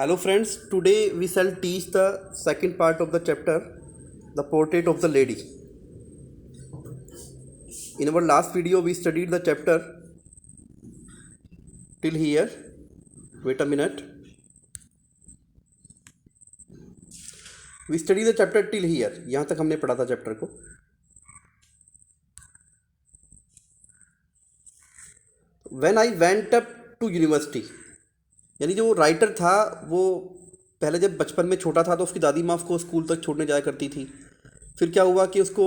Hello friends, today we shall teach the second part of the chapter, the portrait of the lady. In our last video we studied the chapter till here. Wait a minute. We studied the chapter till here. यहाँ तक हमने पढ़ा था chapter को. When I went up to university, यानी जो writer था वो पहले जब बचपन में छोटा था तो उसकी दादी माँ उसको स्कूल तक छोड़ने जाया करती थी. फिर क्या हुआ कि उसको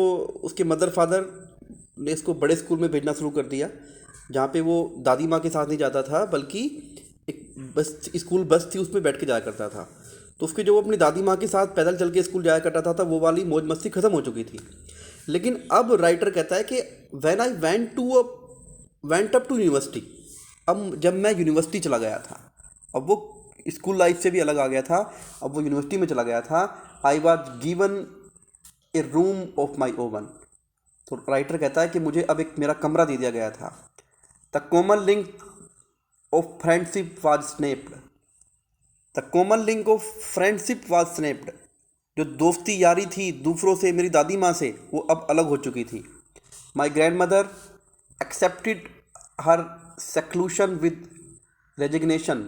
उसके मदर फादर ने इसको बड़े स्कूल में भेजना शुरू कर दिया, जहाँ पे वो दादी माँ के साथ नहीं जाता था बल्कि एक बस स्कूल बस थी उसमें बैठ के जाया करता था. तो उसके जो अपनी दादी माँ के साथ पैदल चल के स्कूल जाया करता था वो वाली मौज मस्ती ख़त्म हो चुकी थी. लेकिन अब राइटर कहता है कि when I went up to university, अब जब मैं यूनिवर्सिटी चला गया था, अब वो स्कूल लाइफ से भी अलग आ गया था, अब वो यूनिवर्सिटी में चला गया था. I was given A room of my oven. तो राइटर कहता है कि मुझे अब एक मेरा कमरा दे दिया गया था. The common link of friendship was snapped. The common link of friendship was snapped. जो दोस्ती यारी थी दूसरों से, मेरी दादी माँ से, वो अब अलग हो चुकी थी. My grand mother accepted her seclusion with resignation.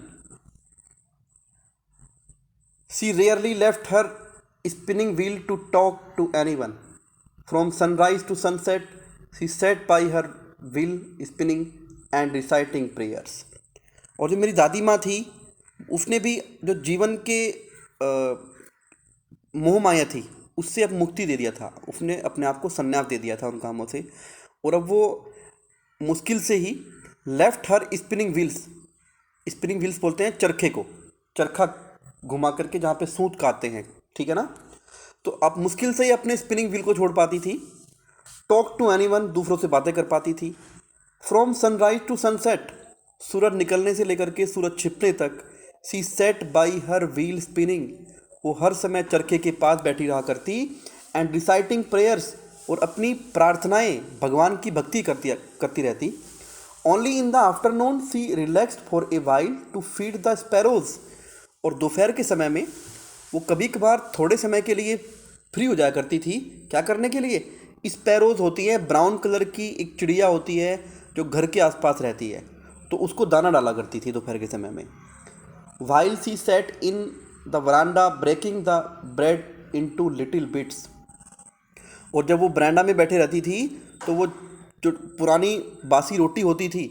She rarely left her spinning wheel to talk to anyone. From sunrise to sunset, she sat by her wheel spinning and reciting prayers. और जो मेरी दादी माँ थी उसने भी जो जीवन के मोह माया थी उससे अब मुक्ति दे दिया था. उसने अपने आप को संन्यास दे दिया था उन कामों से, और अब वो मुश्किल से ही लेफ्ट हर स्पिनिंग व्हील्स बोलते हैं चरखे को, चरखा घुमा करके जहाँ पे सूत काटते हैं, ठीक है ना. तो अब मुश्किल से ही अपने स्पिनिंग व्हील को छोड़ पाती थी. टॉक टू एनीवन, दूसरों से बातें कर पाती थी. फ्रॉम सनराइज टू सनसेट, सूरज निकलने से लेकर के सूरज छिपने तक. She sat by her wheel spinning, वो हर समय चरखे के पास बैठी रहा करती. एंड रिसाइटिंग प्रेयर्स, और अपनी प्रार्थनाएं, भगवान की भक्ति करती रहती. Only in the afternoon she relaxed for a while to feed the sparrows. और दोपहर के समय में वो कभी कभार थोड़े समय के लिए फ्री हो जाया करती थी. क्या करने के लिए? स्पैरोज होती है, ब्राउन कलर की एक चिड़िया होती है जो घर के आसपास रहती है, तो उसको दाना डाला करती थी दोपहर के समय में. While she sat in the veranda breaking the bread into little bits. और जब वो बरांडा में बैठे रहती थी तो वो जो पुरानी बासी रोटी होती थी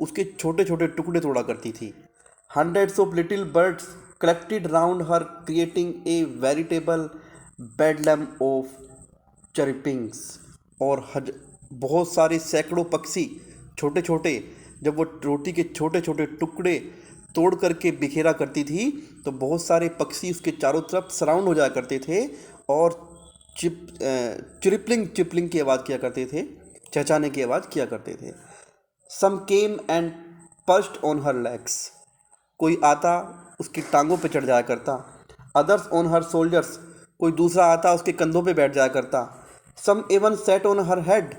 उसके छोटे छोटे टुकड़े तोड़ा करती थी. Hundreds of little birds collected round her creating a veritable bedlam of chirpings. और बहुत सारे सैकड़ों पक्षी छोटे छोटे, जब वो रोटी के छोटे छोटे टुकड़े तोड़ करके बिखेरा करती थी तो बहुत सारे पक्षी उसके चारों तरफ सराउंड हो जाया करते थे और चिरिपलिंग की आवाज़ किया करते थे, चहचाने की आवाज़ किया करते थे. Some came and perched on her legs. कोई आता उसकी टांगों पे चढ़ जाया करता. अदर्स ऑन हर शोल्डर्स, कोई दूसरा आता उसके कंधों पे बैठ जाया करता. Some even sat on her head,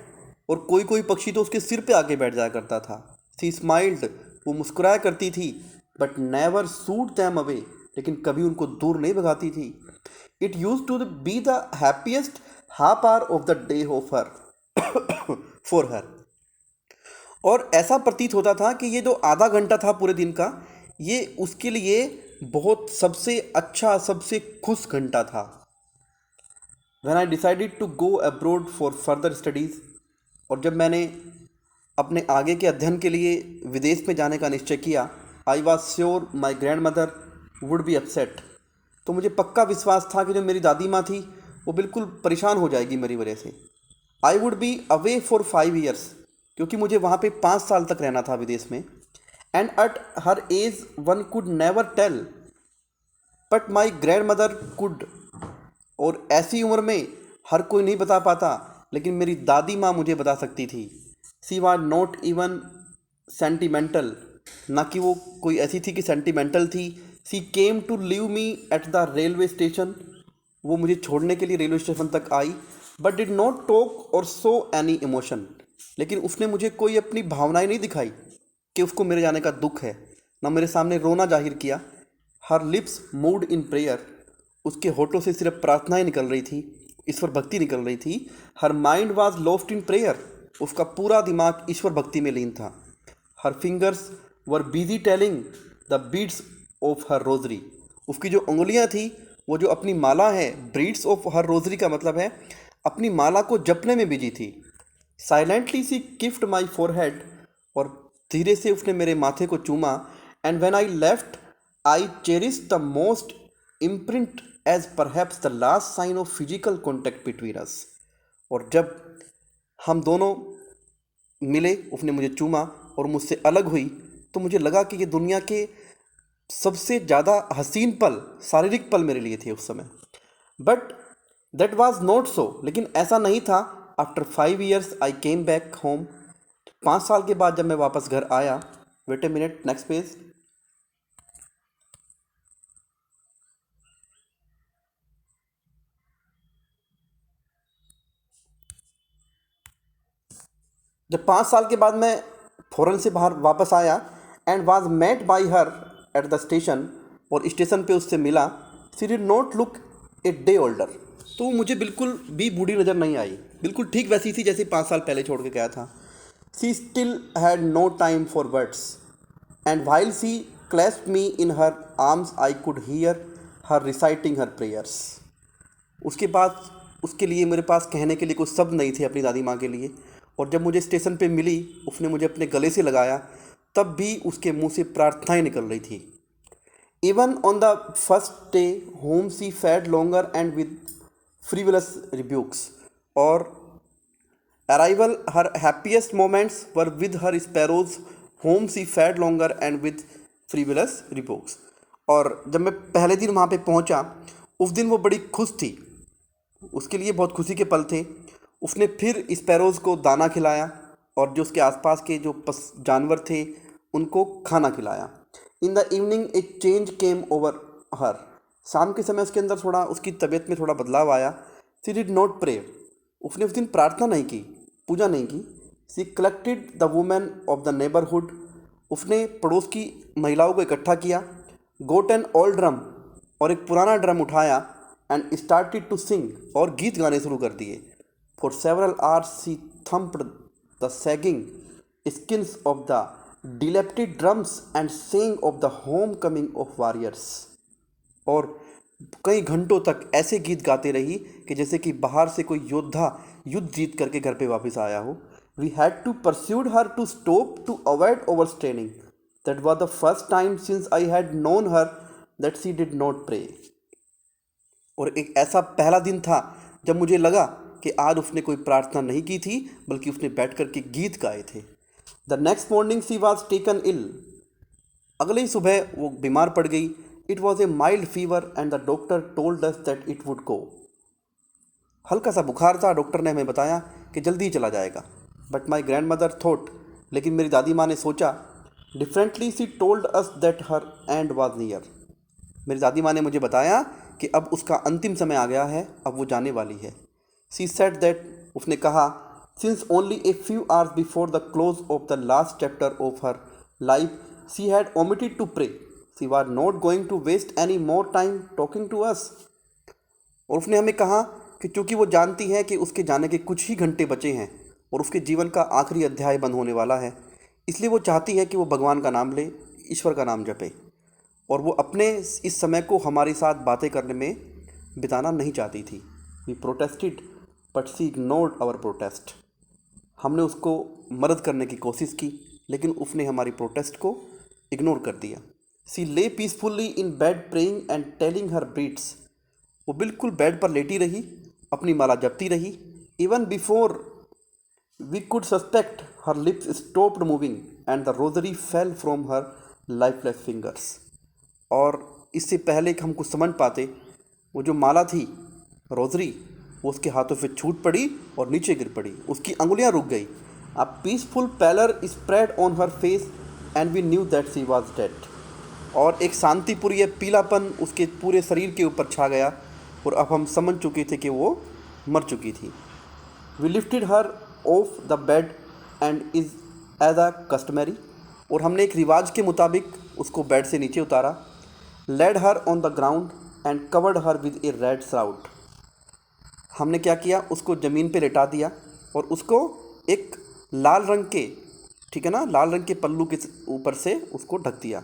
और कोई कोई पक्षी तो उसके सिर पे आके बैठ जाया करता था. सी स्माइल्ड, वो मुस्कुराया करती थी. But never shooed them away, लेकिन कभी उनको दूर नहीं भगाती थी. It used to be the happiest half hour of the day of her for her. और ऐसा प्रतीत होता था कि ये जो आधा घंटा था पूरे दिन का, ये उसके लिए बहुत सबसे अच्छा, सबसे खुश घंटा था. When I decided to go abroad for further studies, और जब मैंने अपने आगे के अध्ययन के लिए विदेश में जाने का निश्चय किया, I was sure my grand mother would be upset. तो मुझे पक्का विश्वास था कि जो मेरी दादी माँ थी वो बिल्कुल परेशान हो जाएगी मेरी वजह से. I would be away for 5 years, क्योंकि मुझे वहाँ पे 5 साल तक रहना था विदेश में. And at her age one could never tell, but my grandmother could. और ऐसी उम्र में हर कोई नहीं बता पाता, लेकिन मेरी दादी माँ मुझे बता सकती थी. She was not even sentimental, ना कि वो कोई ऐसी थी कि सेंटिमेंटल थी. She came to leave me at the railway station, वो मुझे छोड़ने के लिए रेलवे स्टेशन तक आई. But did not talk or show any emotion, लेकिन उसने मुझे कोई अपनी भावनाएं नहीं दिखाई कि उसको मेरे जाने का दुख है, ना मेरे सामने रोना जाहिर किया. हर लिप्स मूव्ड इन प्रेयर, उसके होठों से सिर्फ प्रार्थनाएं निकल रही थी, ईश्वर भक्ति निकल रही थी। Her mind was lost in prayer, उसका पूरा दिमाग ईश्वर भक्ति में लीन था। Her fingers were busy telling the beads of her rosary, उसकी जो उंगलियां थी वो जो अपनी माला है, बीट्स ऑफ हर रोजरी का मतलब है अपनी माला को जपने में बिजी थी। साइलेंटली सी किफ्ट माई फोरहेड, और धीरे से उसने मेरे माथे को चूमा। And when I left I cherish the moist imprint as perhaps the last sign of physical contact between us. और जब हम दोनों मिले, उसने मुझे चूमा और मुझसे अलग हुई, तो मुझे लगा कि ये दुनिया के सबसे ज़्यादा हसीन पल, शारीरिक पल मेरे लिए थे उस समय। But that was not so, लेकिन ऐसा नहीं था। After 5 years I came back home, 5 साल के बाद जब मैं वापस घर आया। Wait a minute, next page. जब 5 साल के बाद मैं फौरन से बाहर वापस आया and was met by her at the station, और स्टेशन पे उससे मिला। She did not look a day older, तो वो मुझे बिल्कुल भी बूढ़ी नज़र नहीं आई, बिल्कुल ठीक वैसी थी जैसे 5 साल पहले छोड़ के गया था। She still had no time for words, and while she clasped me in her arms I could hear her reciting her prayers. उसके बाद उसके लिए मेरे पास कहने के लिए कुछ शब्द नहीं थे अपनी दादी माँ के लिए, और जब मुझे स्टेशन पे मिली, उसने मुझे अपने गले से लगाया, तब भी उसके मुंह से प्रार्थनाएं निकल रही थी। Even on the first day whom she fed longer and with frivolous rebukes, और arrival her happiest moments were with her sparrows whom she fed longer and with frivolous rebukes. और जब मैं पहले दिन वहाँ पे पहुँचा, उस दिन वो बड़ी खुश थी, उसके लिए बहुत खुशी के पल थे। उसने फिर स्पैरोज़ को दाना खिलाया और जो उसके आसपास के जो जानवर थे उनको खाना खिलाया। इन the evening A change came over हर, शाम के समय उसके अंदर थोड़ा उसकी तबीयत में थोड़ा बदलाव आया। शी डिड नॉट प्रे, उसने उस दिन प्रार्थना नहीं की, पूजा नहीं की। She collected the women of the neighbourhood, उसने पड़ोस की महिलाओं को इकट्ठा किया। गोट एन ओल्ड ड्रम, और एक पुराना ड्रम उठाया, एंड स्टार्टेड टू सिंग, और गीत गाने शुरू कर दिए। For several hours she thumped the sagging skins of the dilapidated drums and saying of the home coming of warriors, और कई घंटों तक ऐसे गीत गाते रही कि जैसे कि बाहर से कोई योद्धा युद्ध जीत करके घर पे वापस आया हो। We had to persuade her to stop to avoid overstraining, that was the first time since I had known her that she did not pray. और एक ऐसा पहला दिन था जब मुझे लगा कि आज उसने कोई प्रार्थना नहीं की थी, बल्कि उसने बैठ कर के गीत गाए थे। The next morning she was taken ill, अगले ही सुबह वो बीमार पड़ गई। It was a mild fever and the doctor told us that it would go, हल्का सा बुखार था, डॉक्टर ने हमें बताया कि जल्दी ही चला जाएगा। But my grand mother thought, लेकिन मेरी दादी माँ ने सोचा differently. C told us that her and was near, मेरी दादी माँ ने मुझे बताया कि अब उसका अंतिम समय आ गया है, अब वो जाने वाली है। शी सेड दैट, उसने कहा, since only a few hours before the close of the last chapter of her life she had omitted to pray, she was not going to waste any more time talking to us. और उसने हमें कहा कि चूँकि वो जानती है कि उसके जाने के कुछ ही घंटे बचे हैं और उसके जीवन का आखिरी अध्याय बंद होने वाला है, इसलिए वो चाहती है कि वो भगवान का नाम ले, ईश्वर का नाम जपे, और वो अपने इस समय को हमारे साथ बातें करने में बिताना नहीं चाहती थी। We protested but she ignored our protest, हमने उसको मदद करने की कोशिश की, लेकिन उसने हमारी प्रोटेस्ट को इग्नोर कर दिया। शी ले peacefully in bed praying and telling her breeds, वो बिल्कुल बेड पर लेटी रही, अपनी माला जपती रही। Even before we could suspect her lips stopped moving and the rosary fell from her lifeless fingers, और इससे पहले कि हम कुछ समझ पाते, वो जो माला थी, रोजरी, वो उसके हाथों से छूट पड़ी और नीचे गिर पड़ी, उसकी अंगुलियां रुक गई। A peaceful pallor spread on her face and we knew that she was dead, और एक शांतिपूर्ण पीलापन उसके पूरे शरीर के ऊपर छा गया, और अब हम समझ चुके थे कि वो मर चुकी थी। We lifted her off the bed and is as a customary, और हमने एक रिवाज के मुताबिक उसको बेड से नीचे उतारा। Laid her on the ground and covered her with a red shroud. हमने क्या किया, उसको ज़मीन पे लेटा दिया और उसको एक लाल रंग के, ठीक है ना, लाल रंग के पल्लू के ऊपर से उसको ढक दिया।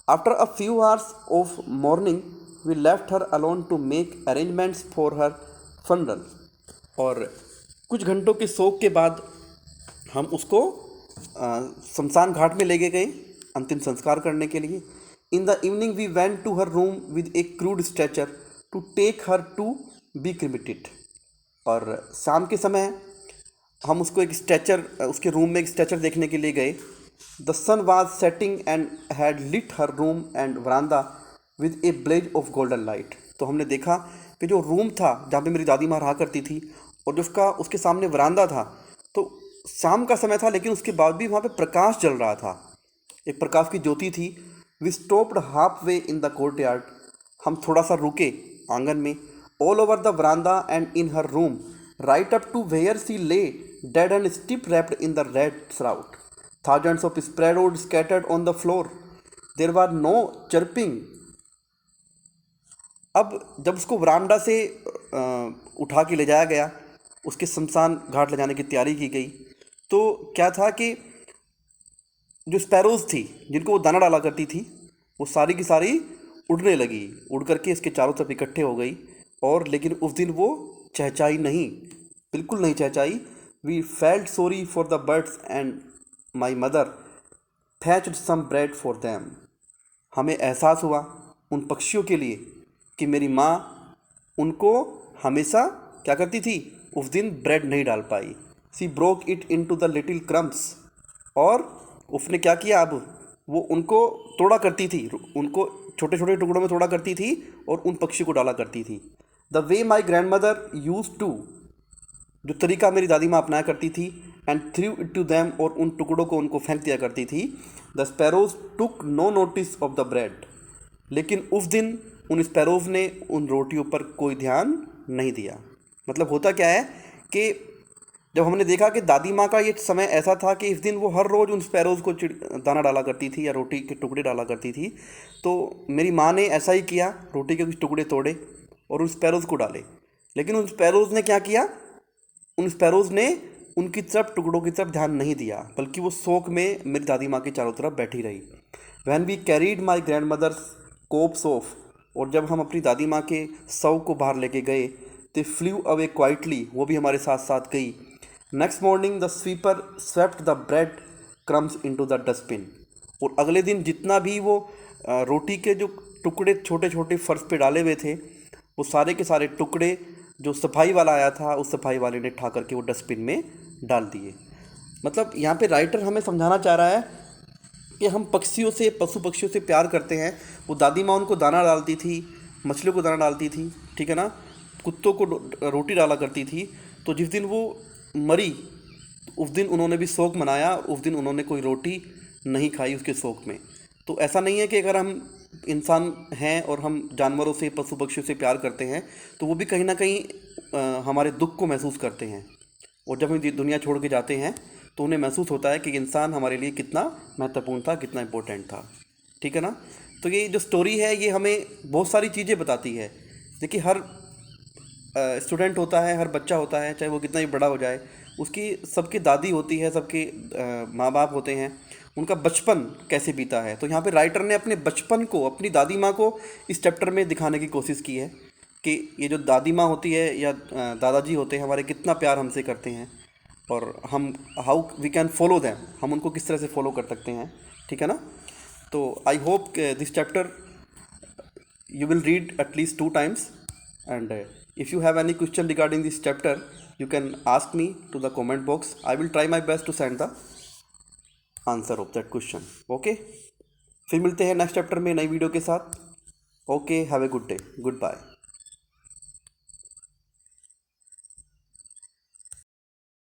After a few hours of mourning we left her alone to make arrangements for her funeral. और कुछ घंटों के शोक के बाद हम उसको शमशान घाट में ले गए अंतिम संस्कार करने के लिए। In the evening we went to her room with a crude stretcher to take her to be cremated. और शाम के समय हम उसको एक स्ट्रेचर, उसके रूम में एक स्ट्रेचर देखने के लिए गए। The sun was setting and had lit her room and veranda with a blaze of golden light. तो हमने देखा कि जो रूम था जहाँ पे मेरी दादी माँ रहा करती थी और जो उसके सामने वरांदा था, तो शाम का समय था लेकिन उसके बाद भी वहाँ पे प्रकाश जल रहा था, एक प्रकाश की ज्योति थी। We stopped half way in the courtyard. हम थोड़ा सा रुके आंगन में। All over the veranda and in her room right up to where she lay dead and stiff wrapped in the red shroud. Thousands of sparrows scattered on the floor. There was no chirping. अब जब उसको वरांडा से उठा के ले जाया गया, उसके शमशान घाट ले जाने की तैयारी की गई, तो क्या था कि जो स्पैरोज़ थी जिनको वो दाना डाला करती थी, वो सारी की सारी उड़ने लगी, उड़ करके इसके चारों तरफ इकट्ठे हो गई। और लेकिन उस दिन वो चहचाई नहीं, बिल्कुल नहीं चहचाई। We felt sorry for the birds and my mother fetched some bread for them. हमें एहसास हुआ उन पक्षियों के लिए कि मेरी माँ उनको हमेशा क्या करती थी, उस दिन ब्रेड नहीं डाल पाई। She broke it into the little crumbs. और उसने क्या किया, अब वो उनको तोड़ा करती थी, उनको छोटे छोटे टुकड़ों में तोड़ा करती थी और उन पक्षियों को डाला करती थी। The way my grandmother used to, जो तरीका मेरी दादी माँ अपनाया करती थी, and threw it to them, और उन टुकड़ों को उनको फेंक दिया करती थी। The sparrows took no notice of the bread. लेकिन उस दिन उन स्पैरोज ने उन रोटियों पर कोई ध्यान नहीं दिया। मतलब होता क्या है कि जब हमने देखा कि दादी माँ का ये समय ऐसा था कि इस दिन वो हर रोज़ उन स्पैरोज़ को दाना डाला करती थी या रोटी के टुकड़े डाला करती थी, तो मेरी माँ ने ऐसा ही किया, रोटी के कुछ टुकड़े तोड़े और उन स्पैरोज़ को डाले। लेकिन उन स्पैरोज़ ने क्या किया, उन स्पैरोज़ ने उनकी तरफ, टुकड़ों की तरफ ध्यान नहीं दिया, बल्कि वो शोक में मेरी दादी माँ के चारों तरफ बैठी रही। When we carried my grandmother's corpse off, और जब हम अपनी दादी माँ के शव को बाहर लेके गए, दे फ्ल्यू अवे क्वाइटली, वो भी हमारे साथ साथ गई। Next morning the sweeper swept the bread crumbs into the dustbin. और अगले दिन जितना भी वो रोटी के जो टुकड़े छोटे छोटे फर्श पे डाले हुए थे, वो सारे के सारे टुकड़े जो सफाई वाला आया था, उस सफाई वाले ने उठा करके वो डस्टबिन में डाल दिए। मतलब यहाँ पे राइटर हमें समझाना चाह रहा है कि हम पक्षियों से, पशु पक्षियों से प्यार करते हैं। वो दादी माँ उनको दाना डालती थी, मछलियों को दाना डालती थी, ठीक है ना, कुत्तों को रोटी डाला करती थी। तो जिस दिन वो मरी, उस दिन उन्होंने भी शोक मनाया, उस दिन उन्होंने कोई रोटी नहीं खाई उसके शोक में। तो ऐसा नहीं है कि अगर हम इंसान हैं और हम जानवरों से, पशु पक्षियों से प्यार करते हैं, तो वो भी कहीं ना कहीं हमारे दुख को महसूस करते हैं। और जब हम दुनिया छोड़ के जाते हैं तो उन्हें महसूस होता है कि इंसान हमारे लिए कितना महत्वपूर्ण था, कितना इम्पोर्टेंट था, ठीक है ना। तो ये जो स्टोरी है ये हमें बहुत सारी चीज़ें बताती है। देखिए, हर स्टूडेंट होता है, हर बच्चा होता है, चाहे वो कितना ही बड़ा हो जाए, उसकी सबकी दादी होती है, सबके माँ बाप होते हैं, उनका बचपन कैसे बीता है। तो यहाँ पे राइटर ने अपने बचपन को, अपनी दादी माँ को इस चैप्टर में दिखाने की कोशिश की है कि ये जो दादी माँ होती है या दादाजी होते हैं हमारे, कितना प्यार हमसे करते हैं और हम how we can follow them, हम उनको किस तरह से फॉलो कर सकते हैं, ठीक है ना। तो I hope this chapter you will read at least 2 times, and if you have any question regarding this chapter you can ask me to the comment box. I will try my best to send the answer of that question. Okay, फिर मिलते हैं next chapter में नई video के साथ. Okay, have a good day, good bye.